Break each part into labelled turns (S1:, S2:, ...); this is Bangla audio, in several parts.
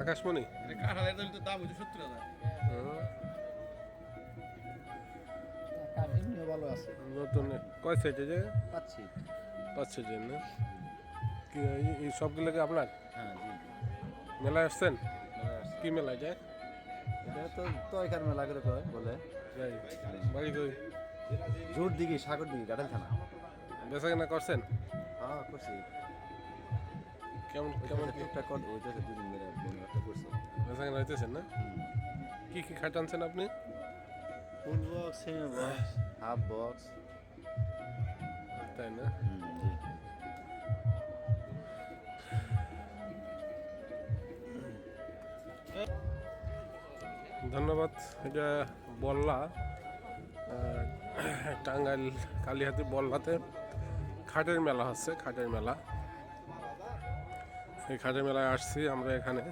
S1: আকাশমণি
S2: কাঁঠালের দাম হচ্ছে 70,000।
S3: কাঠ এমনিও ভালো আছে।
S1: নতুন কয় সাইজে যে
S3: পাচ্ছি।
S1: 5-6 জন না কি এই সবগুলোকে আপনার
S3: হ্যাঁ জি।
S1: মেলায় আসছেন?
S3: মেলায় আসছে।
S1: কি মেলায় যায়?
S3: এটা তো এখানে মেলা করে কয় বলে
S1: যাই বাড়ি কই?
S3: জোর দিকে সাগর দিকে গাটাল থানা।
S1: বেচা কেনা করছেন?
S3: হ্যাঁ করছি।
S1: কেমন কেমন কি
S3: টুকটাক কর ওইটাতে দুদিন ধরে বন্ধু একটা করছি।
S1: বেচা কেনা হইতেছেন না? কি কি খাট আনছেন আপনি?
S3: Full box, semi box, half box.
S1: তাই না?
S3: জি।
S1: ধন্যবাদ। এটা বল্লা টাঙ্গাইল কালীহাতি বল্লাতে খাটের মেলা হচ্ছে, খাটের মেলা। এই খাটের মেলায় আসছি আমরা। এখানে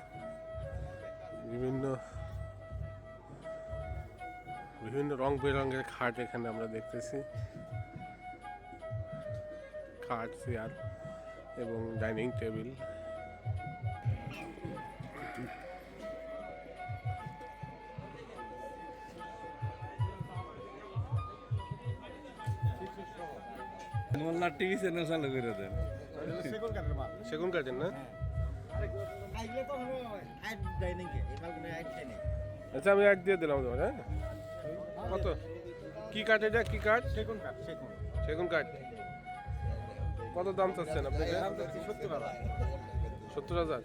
S1: বিভিন্ন বিভিন্ন রং বেরঙের খাট এখানে আমরা দেখতেছি। খাট, চেয়ার এবং ডাইনিং টেবিল।
S2: মোল্লা টিভি চ্যানেল চালু করে দেন।
S1: সেগুন কাঠের না? আচ্ছা আমি অ্যাড দিয়ে দিলাম তোমার। হ্যাঁ কত কি কাঠ এটা? কি কাঠ?
S3: সেগুন কাঠ, সেগুন।
S1: সেগুন কাঠ। কত দাম চাচ্ছেন আপনি? 70,000।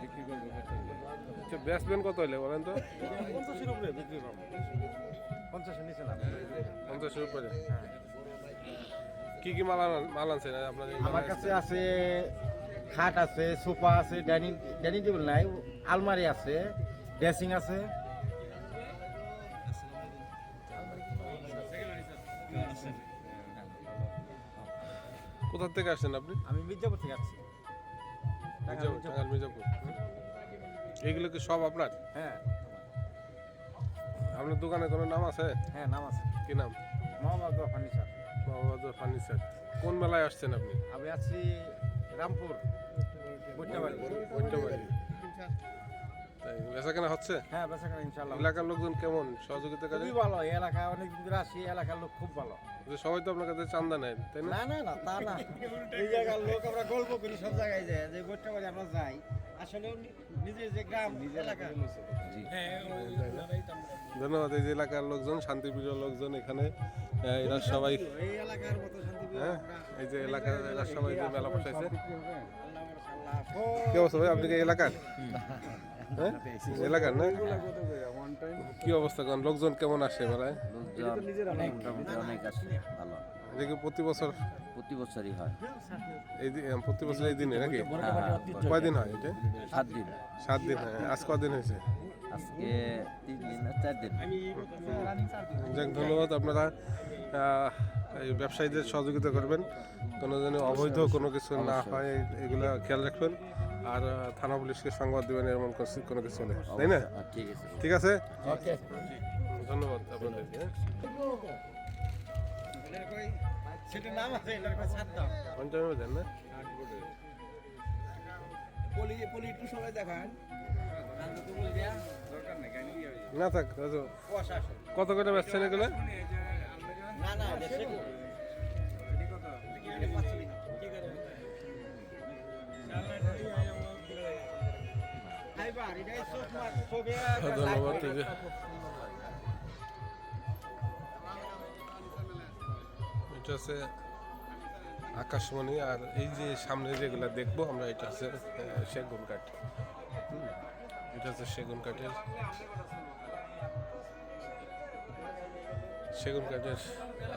S2: বিক্রি করবো
S1: আচ্ছা বেচবেন কত হলে বলেন তো?
S3: 50-এর উপরে বিক্রি করবো। 50-এর নিচে না।
S1: 50-এর উপরে। কি কি মাল আনছেন আপনাদের?
S3: আমার কাছে আছে খাট আছে, সোফা আছে, ডাইনিং টেবিল নাই, আলমারি আছে, ড্রেসিং আছে।
S1: কোথা থেকে আসছেন আপনি?
S3: আমি মির্জাপুর থেকে আসছি।
S1: টাঙ্গাইল মির্জাপুর। এইগুলো কি সব আপনার?
S3: হ্যাঁ
S1: আপনার দোকানে কোনো নাম আছে?
S3: হ্যাঁ নাম আছে।
S1: কি নাম?
S3: মোহাম্মদ ফার্নিচার।
S1: মোহাম্মদ ফার্নিচার। কোন মেলায় আসছেন আপনি?
S3: আমি আছি রামপুর বৈঠাবাড়ি।
S1: বৈঠবাড়ি। তাই বেচা কেনা হচ্ছে?
S3: হ্যাঁ বেচাকেনা ইনশাআল্লাহ।
S1: এলাকার লোকজন কেমন সহযোগিতা করে?
S3: খুবই ভালো। এই এলাকা অনেকদিন ধরে আসি, এলাকার লোক খুব ভালো।
S1: সবাই তো আপনার কাছে চান্দা নেয় তাই না?
S3: না না না তা না। এই জায়গার লোক আমরা গল্প করি সব জায়গায় যায় যে বৈঠাবাড়ি আমরা যাই, আসলে নিজের যে গ্রাম এলাকা।
S1: ধন্যবাদ। এই যে এলাকার লোকজন, শান্তিপ্রিয় লোকজন এখানে এরা সবাই,
S3: এই এলাকার মতো শান্তিপ্রিয়
S1: হ্যাঁ এই যে এলাকার এরা সবাই যে মেলা বসাইছে।
S3: আল্লাহ
S1: কি অবস্থা ভাই? আপনি কি এলাকার? হ্যাঁ এলাকার না? কি অবস্থা? কোন লোকজন কেমন আসে মেলায়?
S4: মোটামুটি অনেক আছে ভালো।
S1: এটা কি প্রতি বছর?
S4: প্রতি বছরই হয়।
S1: প্রতি বছর এই দিনে নাকি?
S4: হ্যাঁ,
S1: কয়দিন হয় এটা?
S4: 7 দিন।
S1: 7 দিন হয়। আজ কদিন হয়েছে?
S4: আজকে 3 দিন না 4 দিন।
S1: যাক ধন্যবাদ। আপনারা এই ব্যবসায়ীদের সহযোগিতা করবেন, কোনো যেন অবৈধ কোনো কিছু না হয় এগুলো খেয়াল রাখবেন। আর থানা পুলিশকে সংবাদ দেবেন এমন কোনো কিছু হলে, তাই না?
S4: ঠিক আছে।
S1: ঠিক আছে, ধন্যবাদ আপনাদেরকে।
S3: সেটার নাম আছে, এটার কাছে ছাড় দাও।
S1: পঞ্চান্ন দেন না?
S2: পলি একটু সবাই দেখান।
S1: না থাক। কত করে বেচছেন এগুলো?
S3: না না এটা সেগুন।
S1: ধন্যবাদ। ঠিক আছে, এটা হচ্ছে আকাশমণি। আর এই যে সামনে যেগুলা দেখবো আমরা, এটা হচ্ছে সেগুন কাঠ। এটা হচ্ছে সেগুন কাঠের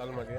S1: আলমারি।